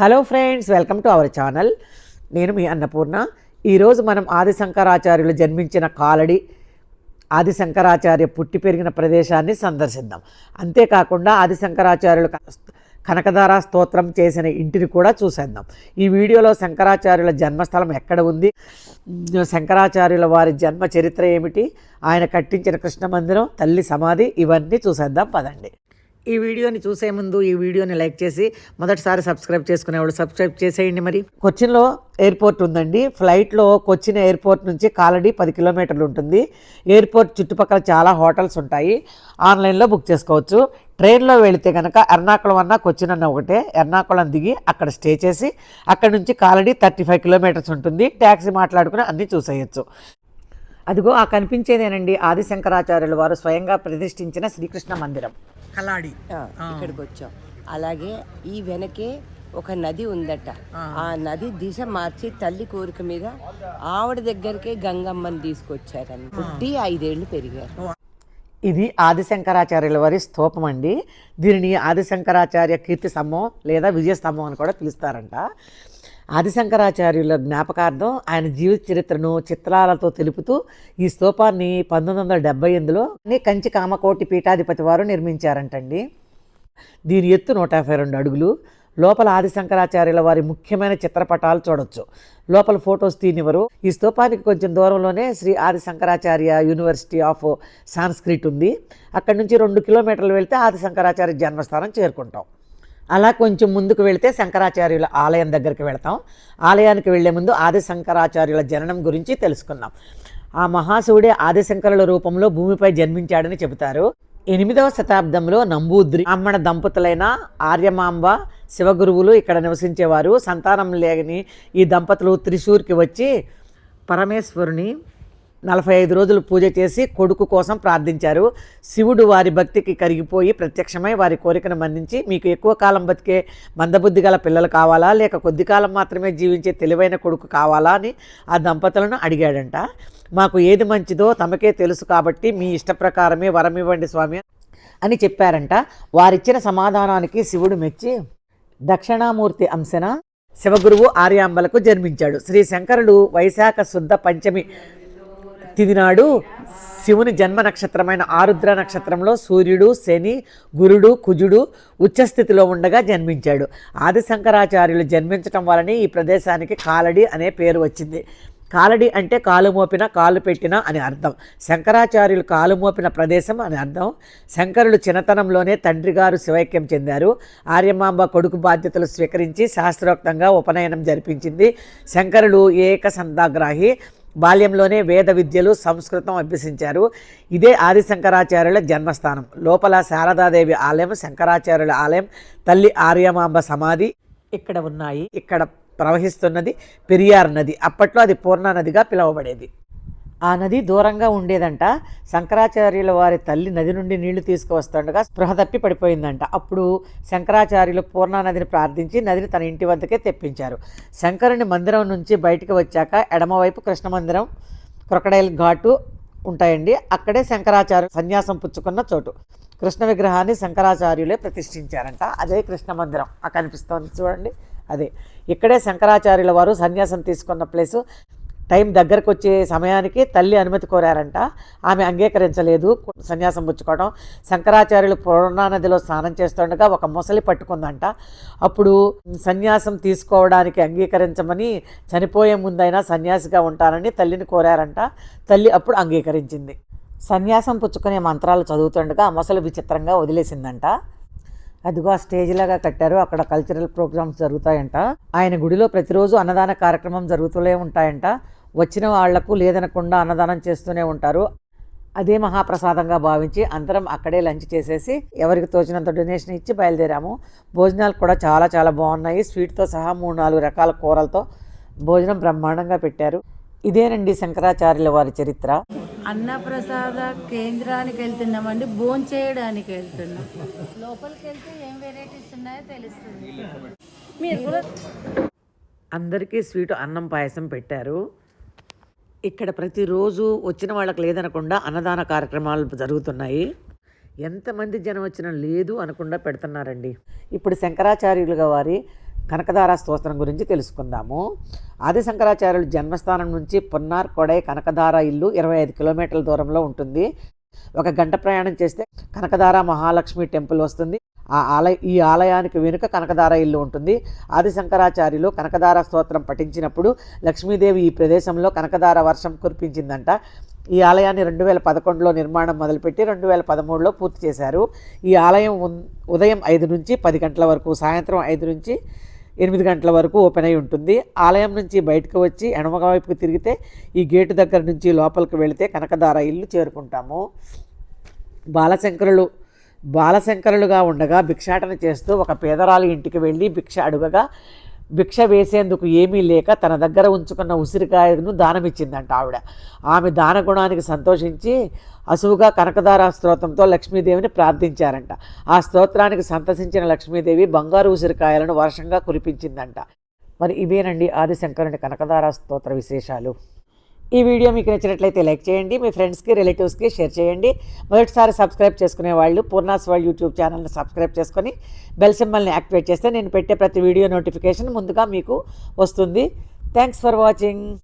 Hello friends, welcome to our channel. నేను మీ అన్నపూర్ణ. ఈరోజు మనం ఆది శంకరాచార్యులు జన్మించిన కాలడి, ఆది శంకరాచార్య పుట్టి పెరిగిన ప్రదేశాన్ని సందర్శిద్దాం. అంతేకాకుండా ఆది శంకరాచార్యులు కనకధార స్తోత్రం చేసిన ఇంటిని కూడా చూసేద్దాం. ఈ వీడియోలో శంకరాచార్యుల జన్మస్థలం ఎక్కడ ఉంది, శంకరాచార్యుల వారి జన్మ చరిత్ర ఏమిటి, ఆయన కట్టించిన కృష్ణ మందిరం, తల్లి సమాధి, ఇవన్నీ చూసేద్దాం పదండి. ఈ వీడియోని చూసే ముందు ఈ వీడియోని లైక్ చేసి మొదటిసారి సబ్స్క్రైబ్ చేసుకునేవాళ్ళు సబ్స్క్రైబ్ చేసేయండి. మరి కొచ్చిన్లో ఎయిర్పోర్ట్ ఉందండి. ఫ్లైట్లో కొచ్చిన్ ఎయిర్పోర్ట్ నుంచి కాలడి 10 కిలోమీటర్లు ఉంటుంది. ఎయిర్పోర్ట్ చుట్టుపక్కల చాలా హోటల్స్ ఉంటాయి, ఆన్లైన్లో బుక్ చేసుకోవచ్చు. ట్రైన్లో వెళితే కనుక ఎర్నాకుళం అన్న కొచ్చిన్ అన్న ఒకటే. ఎర్నాకుళం దిగి అక్కడ స్టే చేసి అక్కడ నుంచి కాలడి 35 కిలోమీటర్స్ ఉంటుంది. ట్యాక్సీ మాట్లాడుకుని అన్నీ చూసేయచ్చు. అదిగో ఆ కనిపించేదేనండి ఆది శంకరాచార్యుల వారు స్వయంగా ప్రతిష్ఠించిన శ్రీకృష్ణ మందిరం కలాడి. ఇక్కడికి వచ్చాం. అలాగే ఈ వెనకే ఒక నది ఉందట. ఆ నది దిశ మార్చి తల్లి కోరిక మీద ఆవిడ దగ్గరికే గంగమ్మని తీసుకొచ్చారని పుట్టి 5 ఏళ్ళు పెరిగారు. ఇది ఆది శంకరాచార్యుల వారి స్తూపం అండి. దీనిని ఆది శంకరాచార్య కీర్తి స్తంభం లేదా విజయ స్తంభం అని కూడా పిలుస్తారంట. ఆది శంకరాచార్యుల జ్ఞాపకార్థం ఆయన జీవిత చరిత్రను చిత్రాలతో తెలుపుతూ ఈ స్తూపాన్ని 1978లో కంచి కామకోటి పీఠాధిపతి వారు నిర్మించారంటండి. దీని ఎత్తు 152 అడుగులు. లోపల ఆది శంకరాచార్యుల వారి ముఖ్యమైన చిత్రపటాలు చూడొచ్చు. లోపల ఫొటోస్ తీనివ్వరు. ఈ స్తూపానికి కొంచెం దూరంలోనే శ్రీ ఆది శంకరాచార్య యూనివర్సిటీ ఆఫ్ సాంస్క్రిట్ ఉంది. అక్కడి నుంచి 2 కిలోమీటర్లు వెళ్తే ఆది శంకరాచార్య జన్మస్థానం చేరుకుంటాం. అలా కొంచెం ముందుకు వెళితే శంకరాచార్యుల ఆలయం దగ్గరికి వెళతాం. ఆలయానికి వెళ్లే ముందు ఆది శంకరాచార్యుల జననం గురించి తెలుసుకుందాం. ఆ మహాశివుడే ఆదిశంకరుల రూపంలో భూమిపై జన్మించాడని చెబుతారు. 8వ శతాబ్దంలో నంబూద్రి బ్రాహ్మణ దంపతులైన ఆర్యమాంబ శివగురువులు ఇక్కడ నివసించేవారు. సంతానం లేని ఈ దంపతులు త్రిశూర్కి వచ్చి పరమేశ్వరుని 45 రోజులు పూజ చేసి కొడుకు కోసం ప్రార్థించారు. శివుడు వారి భక్తికి కరిగిపోయి ప్రత్యక్షమై వారి కోరికను మన్నించి, మీకు ఎక్కువ కాలం బతికే మందబుద్ధి గల పిల్లలు కావాలా, లేక కొద్ది కాలం మాత్రమే జీవించే తెలివైన కొడుకు కావాలా అని ఆ దంపతులను అడిగాడంట. మాకు ఏది మంచిదో తమకే తెలుసు కాబట్టి మీ ఇష్ట ప్రకారమే వరం ఇవ్వండి స్వామి అని చెప్పారంట. వారిచ్చిన సమాధానానికి శివుడు మెచ్చి దక్షిణామూర్తి అంశన శివగురువు ఆర్యాంబలకు జన్మించాడు. శ్రీ శంకరుడు వైశాఖ శుద్ధ పంచమి తిథి నాడు శివుని జన్మ నక్షత్రమైన ఆరుద్ర నక్షత్రంలో సూర్యుడు, శని, గురుడు, కుజుడు ఉచ్చస్థితిలో ఉండగా జన్మించాడు. ఆది శంకరాచార్యులు జన్మించటం వలనే ఈ ప్రదేశానికి కాలడి అనే పేరు వచ్చింది. కాలడి అంటే కాలు మోపిన, కాలు పెట్టిన అని అర్థం. శంకరాచార్యులు కాలు మోపిన ప్రదేశం అని అర్థం. శంకరులు చిన్నతనంలోనే తండ్రి గారు శివైక్యం చెందారు. ఆర్యమాంబ కొడుకు బాధ్యతలు స్వీకరించి శాస్త్రోక్తంగా ఉపనయనం జరిపించింది. శంకరులు ఏకసంధాగ్రాహి. బాల్యంలోనే వేద విద్యలు, సంస్కృతం అభ్యసించారు. ఇదే ఆది శంకరాచార్యుల జన్మస్థానం. లోపల శారదాదేవి ఆలయం, శంకరాచార్యుల ఆలయం, తల్లి ఆర్యమాంబ సమాధి ఇక్కడ ఉన్నాయి. ఇక్కడ ప్రవహిస్తున్నది పెరియార్ నది. అప్పట్లో అది పూర్ణ నదిగా పిలువబడేది. ఆ నది దూరంగా ఉండేదంట. శంకరాచార్యుల వారి తల్లి నది నుండి నీళ్లు తీసుకువస్తుండగా స్పృహ తప్పి పడిపోయిందంట. అప్పుడు శంకరాచార్యులు పూర్ణా నదిని ప్రార్థించి నదిని తన ఇంటి వద్దకే తెప్పించారు. శంకరుని మందిరం నుంచి బయటికి వచ్చాక ఎడమవైపు కృష్ణ మందిరం, క్రొకడైల్ ఘాటు ఉంటాయండి. అక్కడే శంకరాచార్య సన్యాసం పుచ్చుకున్న చోటు. కృష్ణ విగ్రహాన్ని శంకరాచార్యులే ప్రతిష్ఠించారంట. అదే కృష్ణ మందిరం ఆ కనిపిస్తోంది చూడండి, అదే. ఇక్కడే శంకరాచార్యుల వారు సన్యాసం తీసుకున్న ప్లేసు. టైం దగ్గరకు వచ్చే సమయానికి తల్లి అనుమతి కోరారంట. ఆమె అంగీకరించలేదు సన్యాసం పుచ్చుకోవడం. శంకరాచార్యులు పూర్ణా నదిలో స్నానం చేస్తుండగా ఒక మొసలి పట్టుకుందంట. అప్పుడు సన్యాసం తీసుకోవడానికి అంగీకరించమని, చనిపోయే ముందైనా సన్యాసిగా ఉంటానని తల్లిని కోరారంట. తల్లి అప్పుడు అంగీకరించింది. సన్యాసం పుచ్చుకునే మంత్రాలు చదువుతుండగా మొసలి విచిత్రంగా వదిలేసిందంట. అదిగో ఆ స్టేజ్ లాగా కట్టారు. అక్కడ కల్చరల్ ప్రోగ్రామ్స్ జరుగుతాయంట. ఆయన గుడిలో ప్రతిరోజు అన్నదాన కార్యక్రమం జరుగుతూనే ఉంటాయంట. వచ్చిన వాళ్లకు లేదనకుండా అన్నదానం చేస్తూనే ఉంటారు. అదే మహాప్రసాదంగా భావించి అందరం అక్కడే లంచ్ చేసేసి ఎవరికి తోచినంత డొనేషన్ ఇచ్చి బయలుదేరాము. భోజనాలు కూడా చాలా చాలా బాగున్నాయి. స్వీట్తో సహా 3-4 రకాల కూరలతో భోజనం బ్రహ్మాండంగా పెట్టారు. ఇదేనండి శంకరాచార్యుల వారి చరిత్ర. అన్నప్రసాద కేంద్రానికి వెళ్తున్నామండి, భోజనం చేయడానికి వెళ్తున్నాం. లోపలికి వెళ్తే ఏం వెరైటీస్ ఉన్నాయో తెలుస్తుంది. మీరు కూడా అందరికీ స్వీటు అన్నం పాయసం పెట్టారు. ఇక్కడ ప్రతిరోజు వచ్చిన వాళ్ళకి లేదనకుండా అన్నదాన కార్యక్రమాలు జరుగుతున్నాయి. ఎంతమంది జనం వచ్చినా లేదు అనకుండా పెడుతున్నారండి. ఇప్పుడు శంకరాచార్యులుగా వారి కనకదార స్తోత్రం గురించి తెలుసుకుందాము. ఆది శంకరాచార్యుల జన్మస్థానం నుంచి పున్నార్ కొడై కనకదార ఇల్లు 25 కిలోమీటర్ల దూరంలో ఉంటుంది. 1 గంట ప్రయాణం చేస్తే కనకదార మహాలక్ష్మి టెంపుల్ వస్తుంది. ఈ ఆలయానికి వెనుక కనకదార ఇల్లు ఉంటుంది. ఆది శంకరాచార్యులు కనకదార స్తోత్రం పఠించినప్పుడు లక్ష్మీదేవి ఈ ప్రదేశంలో కనకదార వర్షం కురిపించిందంట. ఈ ఆలయాన్ని 2011లో నిర్మాణం మొదలుపెట్టి 2013లో పూర్తి చేశారు. ఈ ఆలయం ఉదయం 5 నుంచి 10 గంటల వరకు, సాయంత్రం 5 నుంచి 8 గంటల వరకు ఓపెన్ అయి ఉంటుంది. ఆలయం నుంచి బయటకు వచ్చి ఎడమ వైపుకు తిరిగితే ఈ గేటు దగ్గర నుంచి లోపలికి వెళితే కనకదార ఇల్లు చేరుకుంటాము. బాలశంకరులుగా ఉండగా భిక్షాటన చేస్తూ ఒక పేదరాలు ఇంటికి వెళ్ళి భిక్ష అడుగగా భిక్ష వేసేందుకు ఏమీ లేక తన దగ్గర ఉంచుకున్న ఉసిరికాయను దానమిచ్చిందంట ఆవిడ. ఆమె దాన గుణానికి సంతోషించి అసువుగా కనకదార స్తోత్రంతో లక్ష్మీదేవిని ప్రార్థించారంట. ఆ స్తోత్రానికి సంతసించిన లక్ష్మీదేవి బంగారు ఉసిరికాయలను వర్షంగా కురిపించిందంట. మరి ఇవేనండి ఆది శంకరుని కనకదార స్తోత్ర విశేషాలు. ఈ వీడియో మీకు నచ్చినట్లయితే లైక్ చేయండి, మీ ఫ్రెండ్స్కి రిలేటివ్స్కి షేర్ చేయండి. మొదటిసారి సబ్స్క్రైబ్ చేసుకునే వాళ్ళు పూర్ణాస్ వరల్డ్ యూట్యూబ్ ఛానల్ని సబ్స్క్రైబ్ చేసుకొని బెల్ సింబల్ని యాక్టివేట్ చేస్తే నేను పెట్టే ప్రతి వీడియో నోటిఫికేషన్ ముందుగా మీకు వస్తుంది. Thanks for watching.